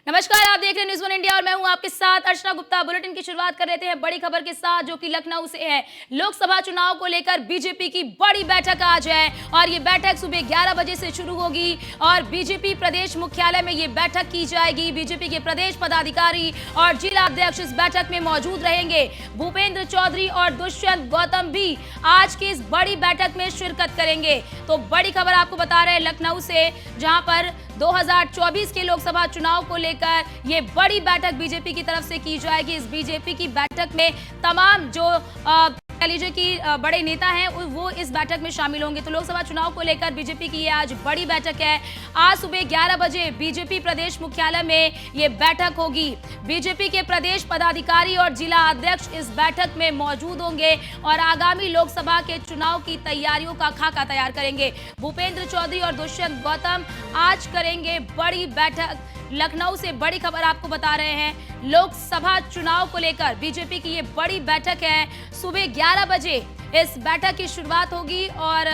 नमस्कार, आप देख रहे हैं न्यूज़ वन इंडिया और मैं हूं आपके साथ अर्चना गुप्ता। बुलेटिन की शुरुआत कर लेते हैं बड़ी खबर के साथ, जो कि लखनऊ से है। लोकसभा चुनाव को लेकर बीजेपी की बड़ी बैठक आज है और ये बैठक सुबह 11 बजे से शुरू होगी और बीजेपी प्रदेश मुख्यालय में ये बैठक की जाएगी। बीजेपी के प्रदेश पदाधिकारी और जिला अध्यक्ष इस बैठक में मौजूद रहेंगे। भूपेंद्र चौधरी और दुष्यंत गौतम भी आज की इस बड़ी बैठक में शिरकत करेंगे। तो बड़ी खबर आपको बता रहे हैं लखनऊ से, जहां पर 2024 के लोकसभा चुनाव को लेकर ये बड़ी बैठक बीजेपी की तरफ से की जाएगी। इस बीजेपी की बैठक में तमाम जो कह लीजिए कि बड़े नेता हैं वो इस बैठक में शामिल होंगे। तो लोकसभा चुनाव को लेकर बीजेपी की ये आज बड़ी बैठक है। आज सुबह 11 बजे बीजेपी प्रदेश मुख्यालय में ये बैठक होगी। बीजेपी के प्रदेश पदाधिकारी और जिला अध्यक्ष इस बैठक में मौजूद होंगे और आगामी लोकसभा के चुनाव की तैयारियों का खाका तैयार करेंगे। भूपेंद्र चौधरी और दुष्यंत गौतम आज करेंगे बड़ी बैठक। लखनऊ से बड़ी खबर आपको बता रहे हैं, लोकसभा चुनाव को लेकर बीजेपी की ये बड़ी बैठक है। सुबह 11 बजे इस बैठक की शुरुआत होगी और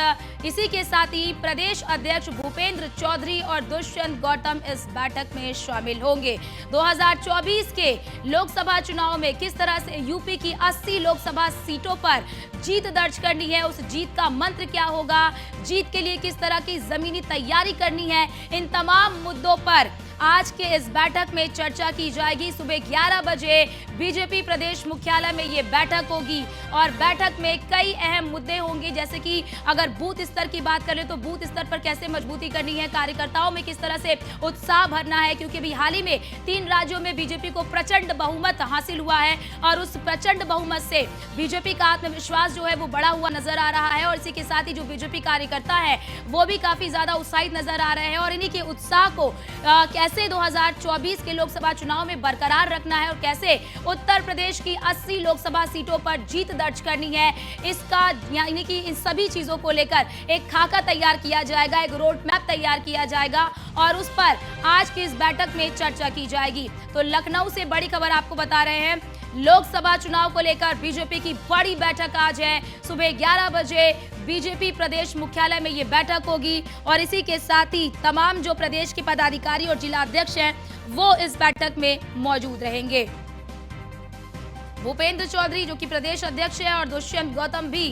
इसी के साथ ही प्रदेश अध्यक्ष भूपेंद्र चौधरी और दुष्यंत गौतम इस बैठक में शामिल होंगे। 2024 के लोकसभा चुनाव में किस तरह से यूपी की 80 लोकसभा सीटों पर जीत दर्ज करनी है, उस जीत का मंत्र क्या होगा, जीत के लिए किस तरह की जमीनी तैयारी करनी है, इन तमाम मुद्दों पर आज के इस बैठक में चर्चा की जाएगी। सुबह 11 बजे बीजेपी प्रदेश मुख्यालय में ये बैठक होगी और बैठक में कई अहम मुद्दे होंगे, जैसे कि अगर बूथ स्तर की बात करें तो बूथ स्तर पर कैसे मजबूती करनी है, कार्यकर्ताओं में किस तरह से उत्साह भरना है, क्योंकि अभी हाल ही में 3 राज्यों में बीजेपी को प्रचंड बहुमत हासिल हुआ है और उस प्रचंड बहुमत से बीजेपी का आत्मविश्वास जो है वो बढ़ा हुआ नजर आ रहा है और इसी के साथ ही जो बीजेपी कार्यकर्ता है वो भी काफी ज्यादा उत्साहित नजर आ रहे हैं और इन्हीं के उत्साह को कैसे 2024 के लोकसभा चुनाव में बरकरार रखना है और कैसे उत्तर प्रदेश की 80 लोकसभा सीटों पर जीत दर्ज करनी है, इसका यानी कि इन सभी चीजों को लेकर एक खाका तैयार किया जाएगा, एक रोड मैप तैयार किया जाएगा और उस पर आज की इस बैठक में चर्चा की जाएगी। तो लखनऊ से बड़ी खबर आपको बता रहे हैं, लोकसभा चुनाव को लेकर बीजेपी की बड़ी बैठक आज है। सुबह 11 बजे बीजेपी प्रदेश मुख्यालय में ये बैठक होगी और इसी के साथ ही तमाम जो प्रदेश के पदाधिकारी और जिला अध्यक्ष हैं वो इस बैठक में मौजूद रहेंगे। भूपेंद्र चौधरी जो कि प्रदेश अध्यक्ष है और दुष्यंत गौतम भी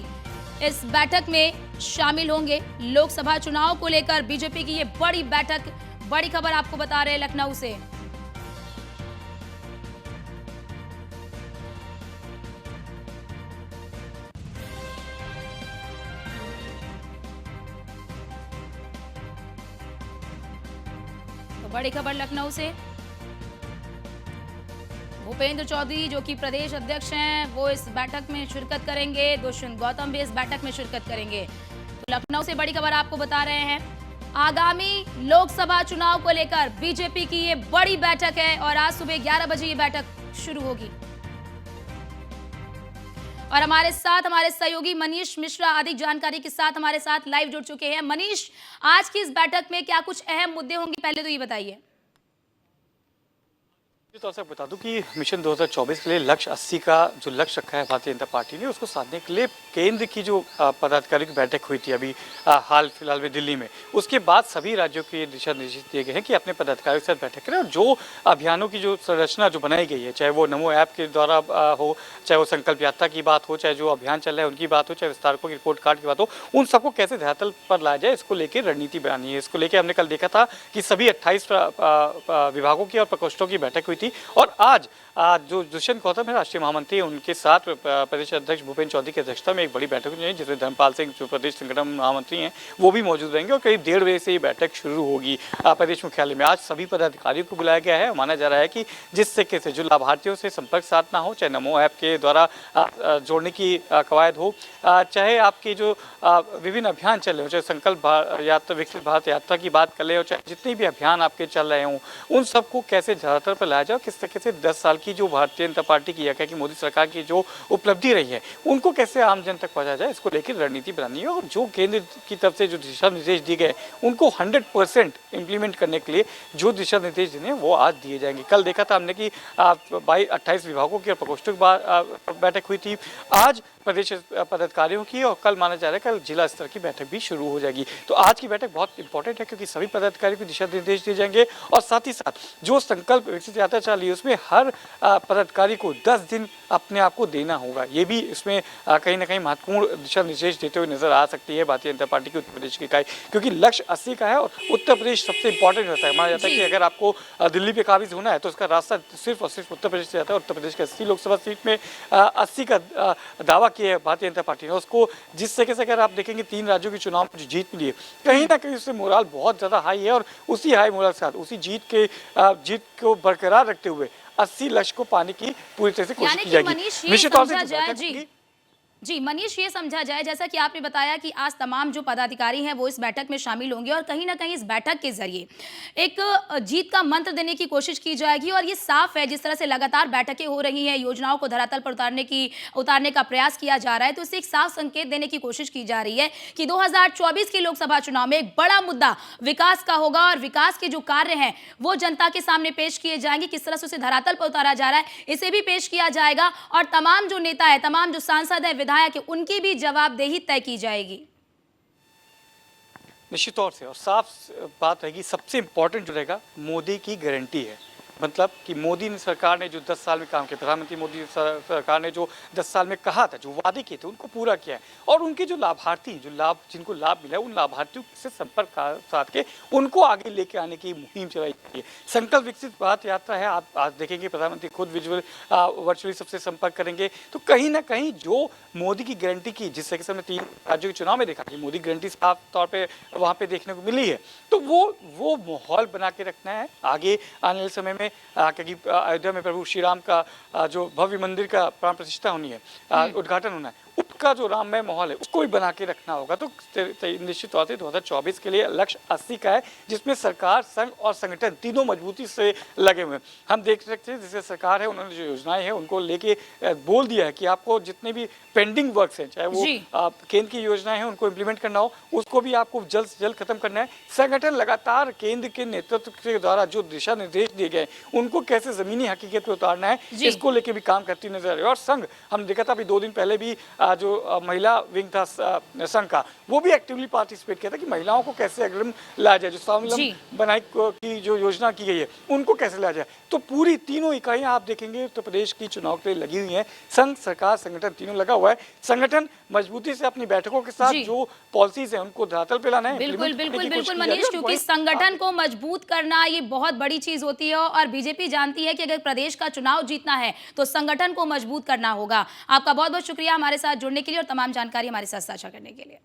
इस बैठक में शामिल होंगे। लोकसभा चुनाव को लेकर बीजेपी की ये बड़ी बैठक, बड़ी खबर आपको बता रहे हैं लखनऊ से। बड़ी खबर लखनऊ से, भूपेंद्र चौधरी जो कि प्रदेश अध्यक्ष हैं वो इस बैठक में शिरकत करेंगे, दुष्यंत गौतम भी इस बैठक में शिरकत करेंगे। तो लखनऊ से बड़ी खबर आपको बता रहे हैं, आगामी लोकसभा चुनाव को लेकर बीजेपी की ये बड़ी बैठक है और आज सुबह 11 बजे ये बैठक शुरू होगी। और हमारे साथ हमारे सहयोगी मनीष मिश्रा अधिक जानकारी के साथ हमारे साथ लाइव जुड़ चुके हैं। मनीष, आज की इस बैठक में क्या कुछ अहम मुद्दे होंगे, पहले तो ये बताइए। तो सर बता दूं कि मिशन 2024 के लिए लक्ष्य 80 का जो लक्ष्य रखा है भारतीय जनता पार्टी ने, उसको साधने के लिए केंद्र की जो पदाधिकारियों की बैठक हुई थी अभी हाल फिलहाल में दिल्ली में, उसके बाद सभी राज्यों के दिशा निर्देश दिए गए हैं कि अपने पदाधिकारियों के साथ बैठक करें और जो अभियानों की जो संरचना जो बनाई गई है, चाहे वो नमो ऐप के द्वारा हो, चाहे वो संकल्प यात्रा की बात हो, चाहे जो अभियान चल रहा है उनकी बात हो, चाहे विस्तारकों की रिपोर्ट कार्ड की बात हो, उन सबको कैसे धरातल पर लाया जाए, इसको लेकर रणनीति बनानी है। इसको लेकर हमने कल देखा था कि सभी 28 विभागों की और प्रकोष्ठों की बैठक हुई थी और आज जो दुष्यंत गौतम है राष्ट्रीय महामंत्री, उनके साथ प्रदेश अध्यक्ष भूपेंद्र चौधरी की अध्यक्षता में एक बड़ी बैठक हुई जिसमें धर्मपाल सिंह जो प्रदेश संगठन महामंत्री हैं वो भी मौजूद रहेंगे और करीब 1:30 बजे से ये बैठक शुरू होगी प्रदेश मुख्यालय में। आज सभी पदाधिकारियों को बुलाया गया है। माना जा रहा है कि जिस तरीके से जो लाभार्थियों से संपर्क साधना हो, चाहे नमो ऐप के द्वारा जोड़ने की कवायद हो, चाहे आपके जो विभिन्न अभियान चल रहे हो, चाहे संकल्प यात्रा, विकसित भारत यात्रा की बात कर ले, और चाहे जितने भी अभियान आपके चल रहे हों, उन सबको कैसे धरातल पर लाया जाए और किस तरीके से 10 साल की जो भारतीय जनता पार्टी की या कि मोदी सरकार की जो उपलब्धि रही है उनको कैसे आम जन तक पहुंचाया जाए, इसको लेकर रणनीति बनानी है। और जो केंद्र की तरफ से जो दिशा निर्देश दिए गए उनको 100% इम्प्लीमेंट करने के लिए जो दिशा निर्देश देने वो आज दिए जाएंगे। कल देखा था हमने कि 28 विभागों की और प्रकोष्ठों की बैठक हुई थी, आज प्रदेश पदाधिकारियों की, और कल माना जा रहा है कल जिला स्तर की बैठक भी शुरू हो जाएगी। तो आज की बैठक बहुत इंपॉर्टेंट है क्योंकि सभी पदाधिकारियों को दिशा निर्देश दिए जाएंगे और साथ ही साथ जो संकल्प विकसित यात्रा चल रही है उसमें हर पदाधिकारी को 10 दिन अपने आप को देना होगा। ये भी इसमें कहीं ना कहीं महत्वपूर्ण दिशा निर्देश देते हुए नजर आ सकती है भारतीय जनता पार्टी की उत्तर प्रदेश की इकाई, क्योंकि लक्ष्य 80 का है और उत्तर प्रदेश सबसे इंपॉर्टेंट रहता है। माना जाता है कि अगर आपको दिल्ली पे काबिज होना है तो उसका रास्ता सिर्फ और सिर्फ उत्तर प्रदेश से जाता है। उत्तर प्रदेश के 80 लोकसभा सीट में 80 का दावा किया है भारतीय जनता पार्टी ने। उसको जिस तरीके से अगर आप देखेंगे 3 राज्यों के चुनाव में जो जीत मिली है कहीं ना कहीं उससे मोराल बहुत ज़्यादा हाई है और उसी हाई मोराल के साथ उसी जीत को बरकरार रखते हुए 80 लक्ष्य को पाने की पूरी तरह से कोशिश की जाएगी। निश्चित तौर से जी मनीष, ये समझा जाए जैसा कि आपने बताया कि आज तमाम जो पदाधिकारी हैं वो इस बैठक में शामिल होंगे और कहीं ना कहीं इस बैठक के जरिए एक जीत का मंत्र देने की कोशिश की जाएगी। और ये साफ है जिस तरह से लगातार बैठकें हो रही हैं, योजनाओं को धरातल पर उतारने का प्रयास किया जा रहा है, तो इससे एक साफ संकेत देने की कोशिश की जा रही है कि 2024 के लोकसभा चुनाव में एक बड़ा मुद्दा विकास का होगा और विकास के जो कार्य हैं वो जनता के सामने पेश किए जाएंगे। किस तरह से उसे धरातल पर उतारा जा रहा है इसे भी पेश किया जाएगा और तमाम जो नेता है, तमाम जो सांसद है, विधायक है, उनकी भी जवाबदेही तय की जाएगी। निश्चित तौर से और साफ बात रहेगी, सबसे इंपॉर्टेंट जो रहेगा मोदी की गारंटी है। मतलब कि मोदी सरकार ने जो 10 साल में काम किया, प्रधानमंत्री मोदी सरकार ने जो 10 साल में कहा था, जो वादे किए थे उनको पूरा किया है। और उनके जो लाभार्थी जिनको लाभ मिला है उन लाभार्थियों से संपर्क साध के उनको आगे लेके आने की मुहिम चलाई है। संकल्प विकसित भारत यात्रा है। आप आज देखेंगे प्रधानमंत्री खुद वर्चुअली सबसे संपर्क करेंगे। तो कहीं ना कहीं जो मोदी की गारंटी की, जिस तरीके से हमने 3 राज्यों के चुनाव में देखा कि मोदी गारंटी साफ तौर पर वहाँ पर देखने को मिली है, तो वो माहौल बना के रखना है आगे आने वाले समय में। क्योंकि अयोध्या में प्रभु श्री राम का जो भव्य मंदिर का प्राण प्रतिष्ठा होनी है, उद्घाटन होना है, उसका जो राममय माहौल है उसको भी बना के रखना होगा। तो निश्चित तौर से 2024 के लिए लक्ष्य 80 का है, जिसमें सरकार, संघ और संगठन तीनों मजबूती से लगे हुए हैं। हम देख सकते हैं जैसे सरकार है उन्होंने जो योजनाएं हैं उनको लेके बोल दिया है कि आपको जितने भी पेंडिंग वर्क्स हैं, चाहे वो केंद्र की योजनाएं हैं उनको इम्प्लीमेंट करना हो, उसको भी आपको जल्द से जल्द खत्म करना है। संगठन लगातार केंद्र के नेतृत्व के द्वारा जो दिशा निर्देश दिए गए उनको कैसे जमीनी हकीकत पे उतारना है, इसको लेके भी काम करती नजर आ रही है। और संघ, हम देखा था अभी 2 दिन पहले भी जो महिला विंग था संघ का, वो भी एक्टिवली पार्टिसिपेट किया था कि महिलाओं को कैसे अग्रिम लाया जाए, जो स्वावलंबन बनाई की जो योजना की गई है उनको कैसे लाया जाए। तो पूरी तीनों इकाइयां आप देखेंगे उत्तर प्रदेश की चुनाव के लिए लगी हुई हैं। संघ, सरकार, संगठन तीनों लगा हुआ है। संगठन मजबूती से अपनी बैठकों के साथ जो पॉलिसीज है उनको धरातल पे लाना है। बिल्कुल मनीष, क्योंकि संगठन को मजबूत करना ये बहुत बड़ी चीज होती है और बीजेपी जानती है कि अगर प्रदेश का चुनाव जीतना है तो संगठन को मजबूत करना होगा। आपका बहुत बहुत शुक्रिया हमारे साथ जुड़ने के लिए और तमाम जानकारी हमारे साथ साझा करने के लिए।